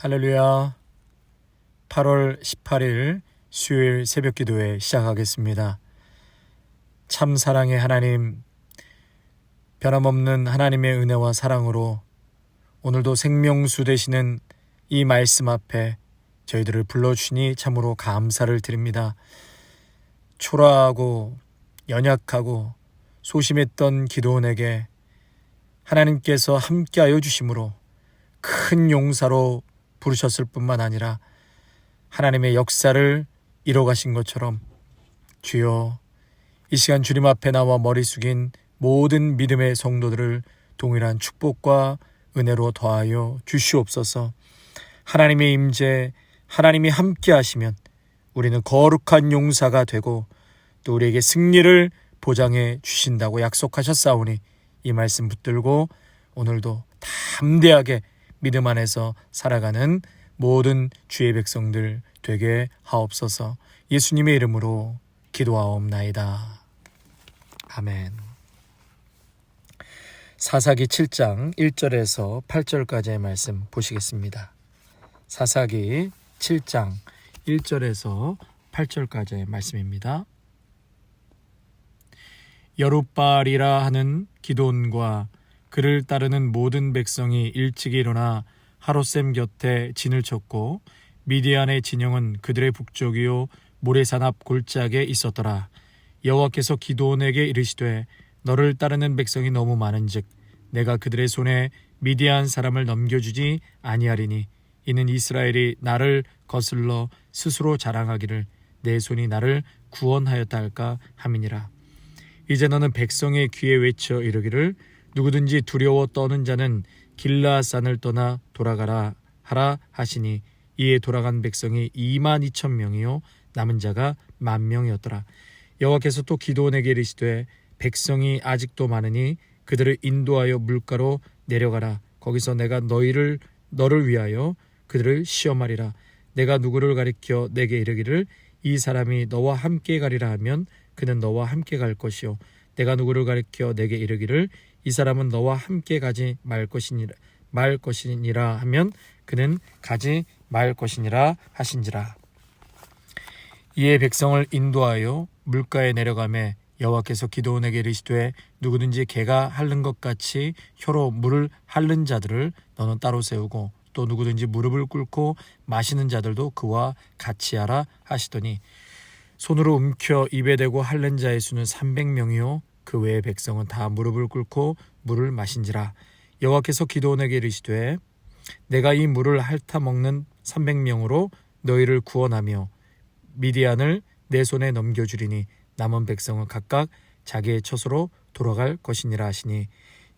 할렐루야. 8월 18일 수요일 새벽 기도회 시작하겠습니다. 참 사랑의 하나님, 변함없는 하나님의 은혜와 사랑으로 오늘도 생명수 되시는 이 말씀 앞에 저희들을 불러주시니 참으로 감사를 드립니다. 초라하고 연약하고 소심했던 기도원에게 하나님께서 함께하여 주심으로 큰 용사로 부르셨을 뿐만 아니라 하나님의 역사를 이뤄가신 것처럼 주여, 이 시간 주님 앞에 나와 머리 숙인 모든 믿음의 성도들을 동일한 축복과 은혜로 더하여 주시옵소서. 하나님의 임재, 하나님이 함께 하시면 우리는 거룩한 용사가 되고 또 우리에게 승리를 보장해 주신다고 약속하셨사오니 이 말씀 붙들고 오늘도 담대하게 믿음 안에서 살아가는 모든 주의 백성들 되게 하옵소서. 예수님의 이름으로 기도하옵나이다. 아멘. 사사기 7장 1절에서 8절까지의 말씀 보시겠습니다. 사사기 7장 1절에서 8절까지의 말씀입니다. 여룻바알이라 하는 기드온과 그를 따르는 모든 백성이 일찍 일어나 하롯셈 곁에 진을 쳤고 미디안의 진영은 그들의 북쪽이요 모레산 앞 골짜기에 있었더라. 여호와께서 기드온에게 이르시되 너를 따르는 백성이 너무 많은즉 내가 그들의 손에 미디안 사람을 넘겨주지 아니하리니 이는 이스라엘이 나를 거슬러 스스로 자랑하기를 내 손이 나를 구원하였다 할까 함이니라. 이제 너는 백성의 귀에 외쳐 이르기를 누구든지 두려워 떠는 자는 길라앗산을 떠나 돌아가라 하라 하시니 이에 돌아간 백성이 22,000명이요 남은 자가 10,000명이었더라. 여호와께서 또 기드온에게 이르시되 백성이 아직도 많으니 그들을 인도하여 물가로 내려가라. 거기서 내가 너를 위하여 그들을 시험하리라. 내가 누구를 가리켜 내게 이르기를 이 사람이 너와 함께 가리라 하면 그는 너와 함께 갈 것이요 내가 누구를 가리켜 내게 이르기를 이 사람은 너와 함께 가지 말 것이니라 하면 그는 가지 말 것이니라 하신지라. 이에 백성을 인도하여 물가에 내려가매 여호와께서 기드온에게 이르시되 누구든지 개가 핥는 것 같이 혀로 물을 핥는 자들을 너는 따로 세우고 또 누구든지 무릎을 꿇고 마시는 자들도 그와 같이 하라 하시더니 손으로 움켜 입에 대고 핥는 자의 수는 300명이요 그 외의 백성은 다 무릎을 꿇고 물을 마신지라. 여호와께서 기드온에게 이르시되 내가 이 물을 핥아 먹는 300명으로 너희를 구원하며 미디안을 내 손에 넘겨주리니 남은 백성은 각각 자기의 처소로 돌아갈 것이니라 하시니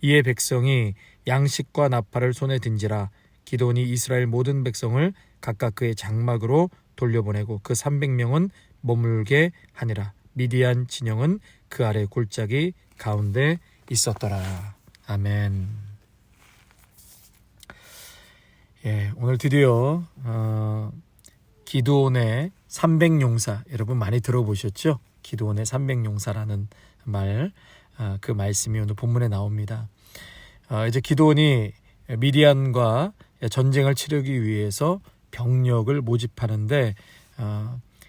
이에 백성이 양식과 나팔을 손에 든지라. 기드온이 이스라엘 모든 백성을 각각 그의 장막으로 돌려보내고 그 300명은 머물게 하니라. 미디안 진영은 그 아래 골짜기 가운데 있었더라. 아멘. 오늘 드디어 기드온의 300용사 여러분 많이 들어보셨죠? 기드온의 300용사라는 말, 그 말씀이 오늘 본문에 나옵니다. 이제 기드온이 미디안과 전쟁을 치르기 위해서 병력을 모집하는데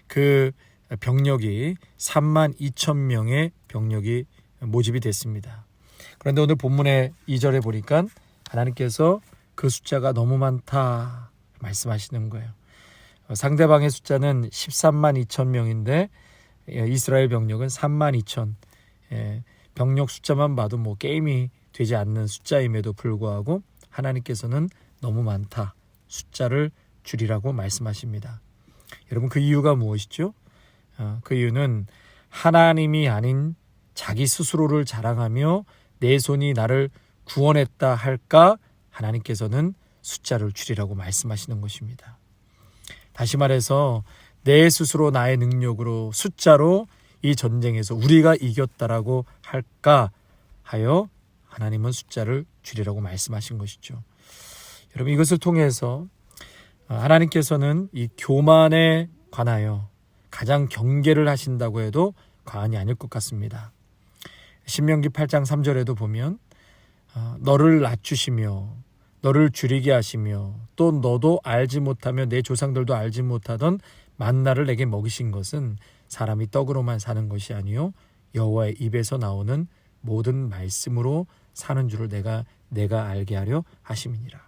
그 병력이 32,000명의 병력이 모집이 됐습니다. 그런데 오늘 본문의 2절에 보니까 하나님께서 그 숫자가 너무 많다 말씀하시는 거예요. 상대방의 숫자는 132,000명인데 이스라엘 병력은 32,000. 병력 숫자만 봐도 뭐 게임이 되지 않는 숫자임에도 불구하고 하나님께서는 너무 많다, 숫자를 줄이라고 말씀하십니다. 여러분, 그 이유가 무엇이죠? 그 이유는 하나님이 아닌 자기 스스로를 자랑하며 내 손이 나를 구원했다 할까 하나님께서는 숫자를 줄이라고 말씀하시는 것입니다. 다시 말해서 내 스스로 나의 능력으로 숫자로 이 전쟁에서 우리가 이겼다라고 할까 하여 하나님은 숫자를 줄이라고 말씀하신 것이죠. 여러분, 이것을 통해서 하나님께서는 이 교만에 관하여 가장 경계를 하신다고 해도 과언이 아닐 것 같습니다. 신명기 8장 3절에도 보면 너를 낮추시며 너를 줄이게 하시며 또 너도 알지 못하며 내 조상들도 알지 못하던 만나를 내게 먹이신 것은 사람이 떡으로만 사는 것이 아니요 여호와의 입에서 나오는 모든 말씀으로 사는 줄을 내가 알게 하려 하심이니라.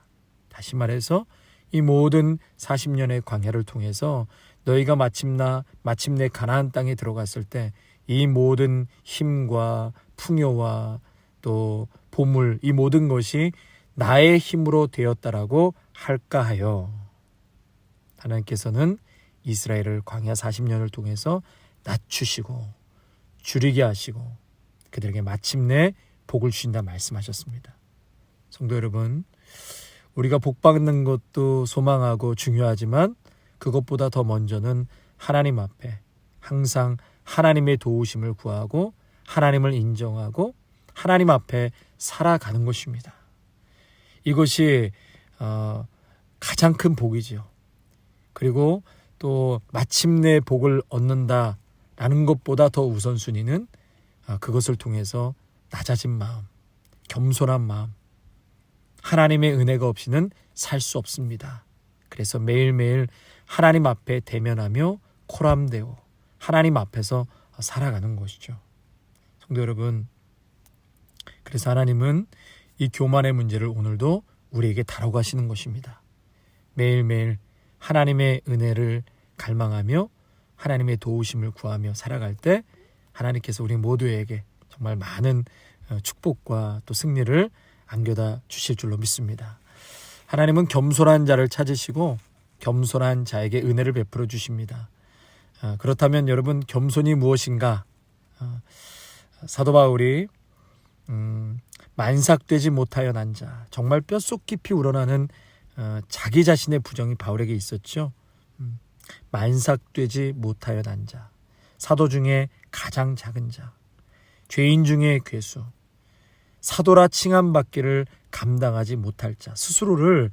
다시 말해서 이 모든 40년의 광야를 통해서 너희가 마침내 가나안 땅에 들어갔을 때 이 모든 힘과 풍요와 또 보물, 이 모든 것이 나의 힘으로 되었다라고 할까 하여 하나님께서는 이스라엘을 광야 40년을 통해서 낮추시고 줄이게 하시고 그들에게 마침내 복을 주신다 말씀하셨습니다. 성도 여러분, 우리가 복 받는 것도 소망하고 중요하지만 그것보다 더 먼저는 하나님 앞에 항상 하나님의 도우심을 구하고 하나님을 인정하고 하나님 앞에 살아가는 것입니다. 이것이 가장 큰 복이죠. 그리고 또 마침내 복을 얻는다라는 것보다 더 우선순위는 그것을 통해서 낮아진 마음, 겸손한 마음, 하나님의 은혜가 없이는 살 수 없습니다. 그래서 매일매일 하나님 앞에 대면하며 코람되어 하나님 앞에서 살아가는 것이죠. 성도 여러분, 그래서 하나님은 이 교만의 문제를 오늘도 우리에게 다뤄가시는 것입니다. 매일매일 하나님의 은혜를 갈망하며 하나님의 도우심을 구하며 살아갈 때 하나님께서 우리 모두에게 정말 많은 축복과 또 승리를 안겨다 주실 줄로 믿습니다. 하나님은 겸손한 자를 찾으시고 겸손한 자에게 은혜를 베풀어 주십니다. 그렇다면 여러분, 겸손이 무엇인가? 사도 바울이 만삭되지 못하여 난 자, 정말 뼛속 깊이 우러나는 자기 자신의 부정이 바울에게 있었죠. 만삭되지 못하여 난 자, 사도 중에 가장 작은 자, 죄인 중에 괴수, 사도라 칭함받기를 감당하지 못할 자, 스스로를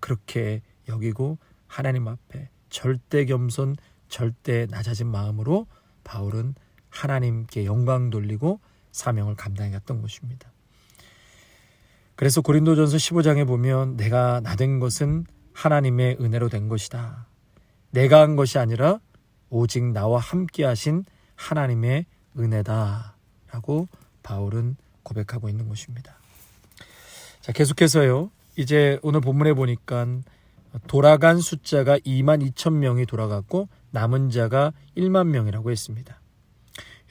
그렇게 여기고 하나님 앞에 절대 겸손, 절대 낮아진 마음으로 바울은 하나님께 영광 돌리고 사명을 감당했던 것입니다. 그래서 고린도전서 15장에 보면 내가 나된 것은 하나님의 은혜로 된 것이다. 내가 한 것이 아니라 오직 나와 함께 하신 하나님의 은혜다 라고 바울은 고백하고 있는 것입니다. 자, 계속해서요. 이제 오늘 본문에 보니까 돌아간 숫자가 22,000명이 돌아갔고 남은 자가 1만 명이라고 했습니다.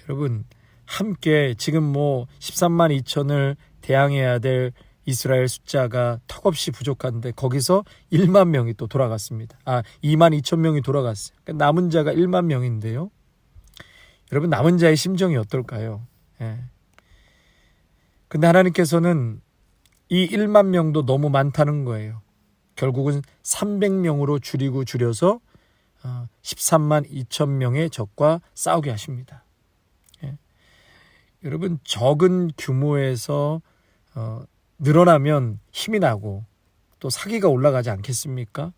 여러분, 함께 지금 13만 2천을 대항해야 될 이스라엘 숫자가 턱없이 부족한데 거기서 1만 명이 또 돌아갔습니다. 2만 2천 명이 돌아갔어요. 그러니까 남은 자가 1만 명인데요. 여러분, 남은 자의 심정이 어떨까요? 근데 하나님께서는 이 1만 명도 너무 많다는 거예요. 결국은 300명으로 줄여서 13만 2천 명의 적과 싸우게 하십니다. 여러분, 적은 규모에서 늘어나면 힘이 나고 또 사기가 올라가지 않겠습니까?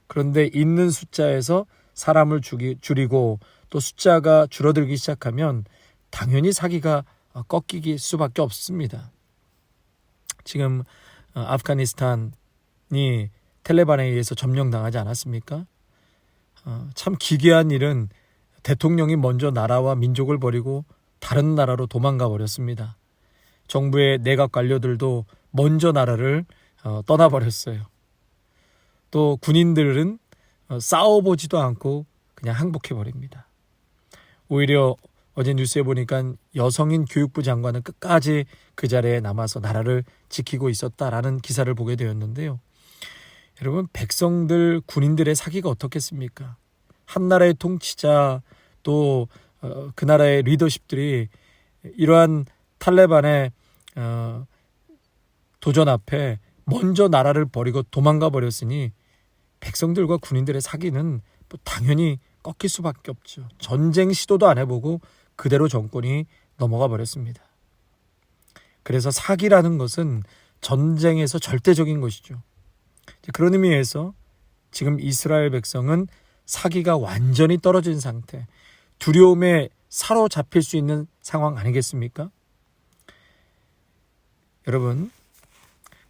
그런데 있는 숫자에서 사람을 줄이고 또 숫자가 줄어들기 시작하면 당연히 사기가 꺾이기 수밖에 없습니다. 지금 아프가니스탄이 텔레반에 의해서 점령당하지 않았습니까? 참 기괴한 일은 대통령이 먼저 나라와 민족을 버리고 다른 나라로 도망가 버렸습니다. 정부의 내각 관료들도 먼저 나라를 떠나버렸어요. 또 군인들은 싸워보지도 않고 그냥 항복해버립니다. 오히려 어제 뉴스에 보니까 여성인 교육부 장관은 끝까지 그 자리에 남아서 나라를 지키고 있었다라는 기사를 보게 되었는데요. 여러분, 백성들, 군인들의 사기가 어떻겠습니까? 한 나라의 통치자 또 그 나라의 리더십들이 이러한 탈레반의 도전 앞에 먼저 나라를 버리고 도망가 버렸으니 백성들과 군인들의 사기는 당연히 꺾일 수밖에 없죠. 전쟁 시도도 안 해보고 그대로 정권이 넘어가 버렸습니다. 그래서 사기라는 것은 전쟁에서 절대적인 것이죠. 그런 의미에서 지금 이스라엘 백성은 사기가 완전히 떨어진 상태, 두려움에 사로잡힐 수 있는 상황 아니겠습니까? 여러분,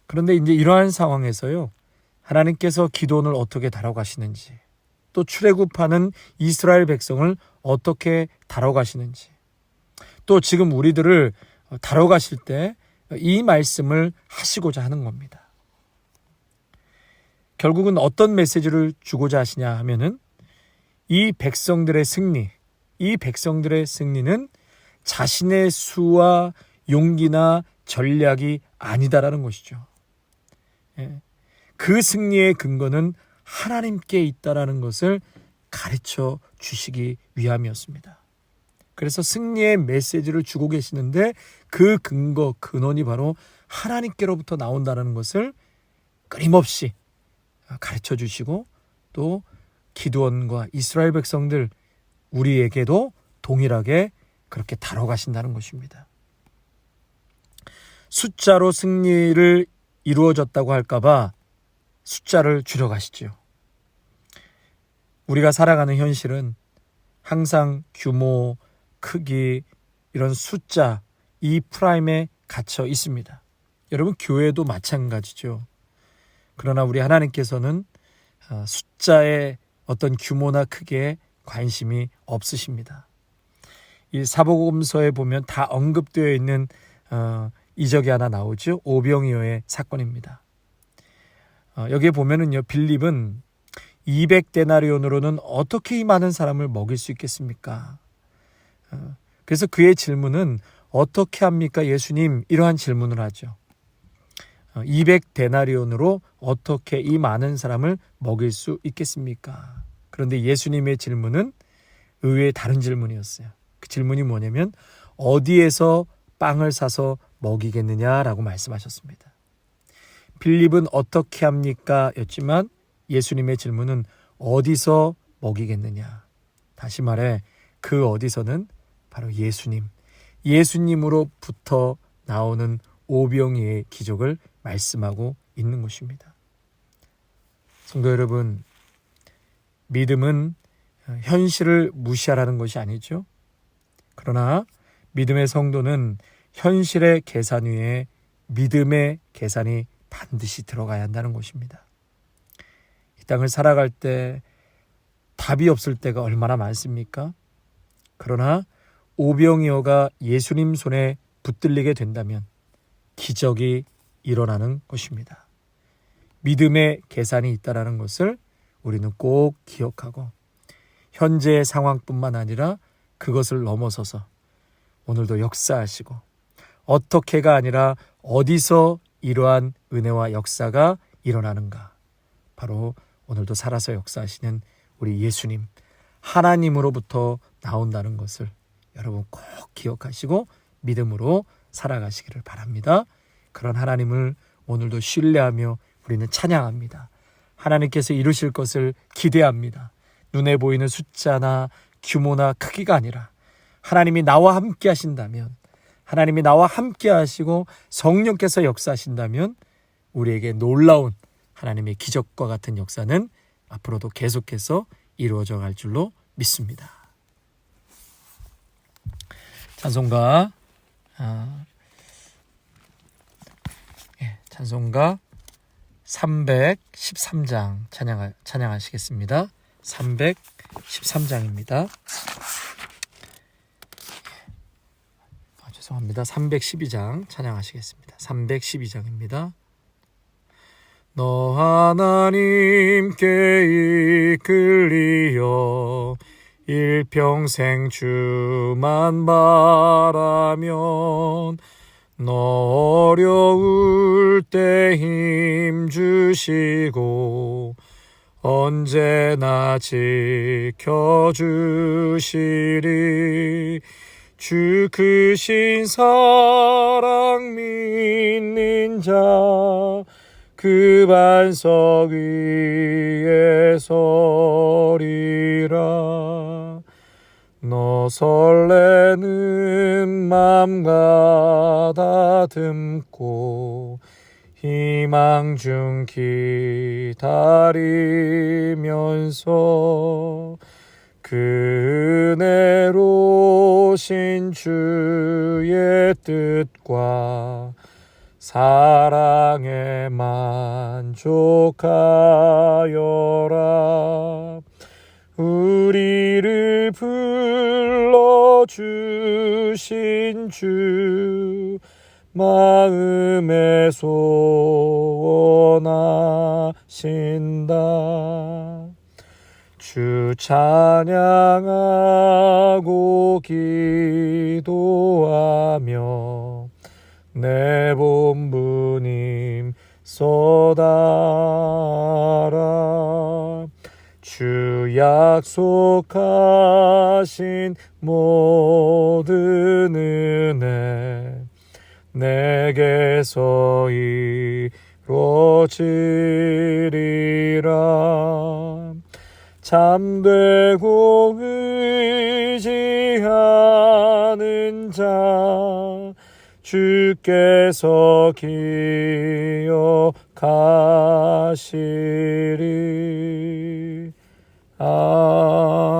그런데 이제 이러한 상황에서요, 하나님께서 기드온을 어떻게 다뤄가시는지, 또 출애굽하는 이스라엘 백성을 어떻게 다뤄가시는지, 또 지금 우리들을 다뤄가실 때 이 말씀을 하시고자 하는 겁니다. 결국은 어떤 메시지를 주고자 하시냐 하면은 이 백성들의 승리는 자신의 수와 용기나 전략이 아니다라는 것이죠. 그 승리의 근거는 하나님께 있다라는 것을 가르쳐 주시기 위함이었습니다. 그래서 승리의 메시지를 주고 계시는데 그 근원이 바로 하나님께로부터 나온다는 것을 끊임없이 가르쳐 주시고, 또 기드온과 이스라엘 백성들 우리에게도 동일하게 그렇게 다뤄가신다는 것입니다. 숫자로 승리를 이루어졌다고 할까봐 숫자를 줄여가시죠. 우리가 살아가는 현실은 항상 규모, 크기, 이런 숫자, 이 프라임에 갇혀 있습니다. 여러분, 교회도 마찬가지죠. 그러나 우리 하나님께서는 숫자의 어떤 규모나 크기에 관심이 없으십니다. 이 사복음서에 보면 다 언급되어 있는 이적이 하나 나오죠. 오병이어의 사건입니다. 여기에 보면은요, 빌립은 200데나리온으로는 어떻게 이 많은 사람을 먹일 수 있겠습니까? 그래서 그의 질문은 어떻게 합니까, 예수님? 이러한 질문을 하죠. 200데나리온으로 어떻게 이 많은 사람을 먹일 수 있겠습니까? 그런데 예수님의 질문은 의외의 다른 질문이었어요. 그 질문이 뭐냐면 어디에서 빵을 사서 먹이겠느냐라고 말씀하셨습니다. 빌립은 어떻게 합니까? 였지만 예수님의 질문은 어디서 먹이겠느냐. 다시 말해 그 어디서는 바로 예수님으로부터 나오는 오병이의 기적을 말씀하고 있는 것입니다. 성도 여러분, 믿음은 현실을 무시하라는 것이 아니죠. 그러나 믿음의 성도는 현실의 계산 위에 믿음의 계산이 반드시 들어가야 한다는 것입니다. 이 땅을 살아갈 때 답이 없을 때가 얼마나 많습니까? 그러나 오병이어가 예수님 손에 붙들리게 된다면 기적이 일어나는 것입니다. 믿음의 계산이 있다는 것을 우리는 꼭 기억하고 현재의 상황뿐만 아니라 그것을 넘어서서 오늘도 역사하시고 어떻게가 아니라 어디서 이러한 은혜와 역사가 일어나는가, 바로 오늘도 살아서 역사하시는 우리 예수님, 하나님으로부터 나온다는 것을 여러분 꼭 기억하시고 믿음으로 살아가시기를 바랍니다. 그런 하나님을 오늘도 신뢰하며 우리는 찬양합니다. 하나님께서 이루실 것을 기대합니다. 눈에 보이는 숫자나 규모나 크기가 아니라 하나님이 나와 함께 하신다면, 하나님이 나와 함께 하시고 성령께서 역사하신다면 우리에게 놀라운 하나님의 기적과 같은 역사는 앞으로도 계속해서 이루어져 갈 줄로 믿습니다. 찬송가 313장 찬양하시겠습니다. 313장입니다. 죄송합니다. 312장 찬양하시겠습니다. 312장입니다. 너 하나님께 이끌리어 일평생 주만 바라면 너 어려울 때 힘 주시고 언제나 지켜주시리. 주 크신 사랑 믿는 자 그 반석 위에 서리라. 너 설레는 맘 가다듬고 희망 중 기다리면서 그 은혜로우신 주의 뜻과 사랑에 만족하여라. 우리를 불러주신 주 마음에 소원하신다. 주 찬양하고 기도하며 내 본부님 쏟아라. 주 약속하신 모든 은혜 내게서 이루어지리라. 참되고 의지하는 자 주께서 기억하시리. 아멘.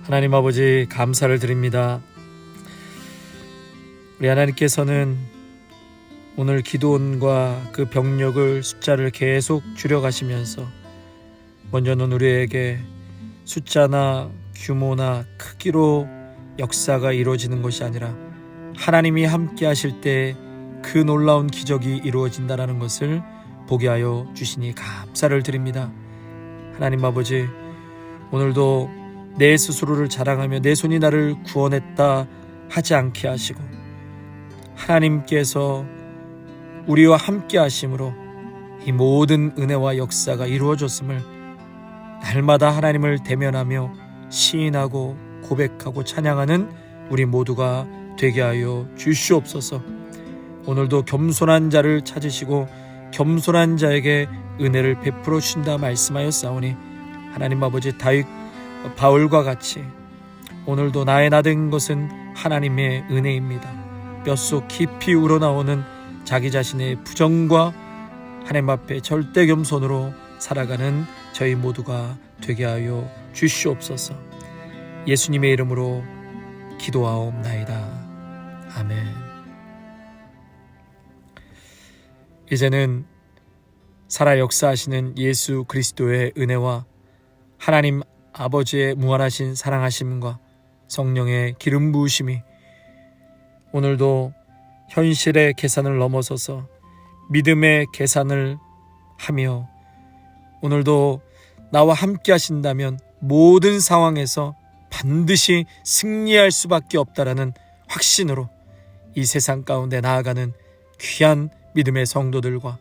하나님 아버지, 감사를 드립니다. 우리 하나님께서는 오늘 기드온과 그 병력을 숫자를 계속 줄여가시면서 먼저는 우리에게 숫자나 규모나 크기로 역사가 이루어지는 것이 아니라 하나님이 함께 하실 때 그 놀라운 기적이 이루어진다는 것을 보게 하여 주시니 감사를 드립니다. 하나님 아버지, 오늘도 내 스스로를 자랑하며 내 손이 나를 구원했다 하지 않게 하시고 하나님께서 우리와 함께 하심으로 이 모든 은혜와 역사가 이루어졌음을 날마다 하나님을 대면하며 시인하고 고백하고 찬양하는 우리 모두가 되게 하여 주시옵소서. 오늘도 겸손한 자를 찾으시고 겸손한 자에게 은혜를 베풀어 주신다 말씀하였사오니 하나님 아버지, 다윗 바울과 같이 오늘도 나의 나된 것은 하나님의 은혜입니다. 뼛속 깊이 우러나오는 자기 자신의 부정과 하나님 앞에 절대 겸손으로 살아가는 저희 모두가 되게 하여 주시옵소서. 예수님의 이름으로 기도하옵나이다. 아멘. 이제는 살아 역사하시는 예수 그리스도의 은혜와 하나님 아버지의 무한하신 사랑하심과 성령의 기름 부으심이 오늘도 현실의 계산을 넘어서서 믿음의 계산을 하며 오늘도 나와 함께 하신다면 모든 상황에서 반드시 승리할 수밖에 없다라는 확신으로 이 세상 가운데 나아가는 귀한 믿음의 성도들과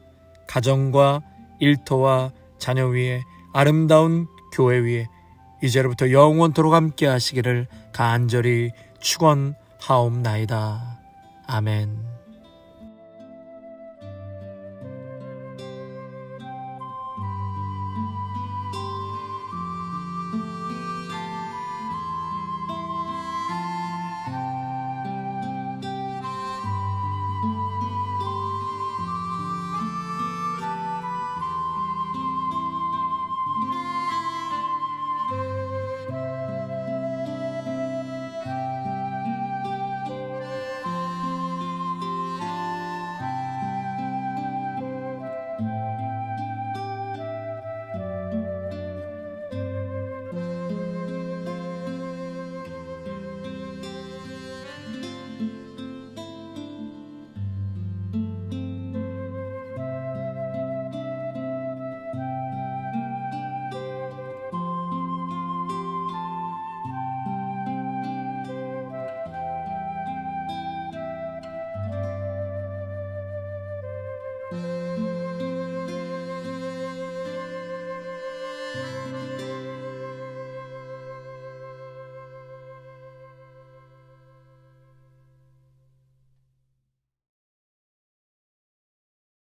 가정과 일터와 자녀 위에 아름다운 교회 위에 이제로부터 영원토록 함께 하시기를 간절히 축원하옵나이다. 아멘.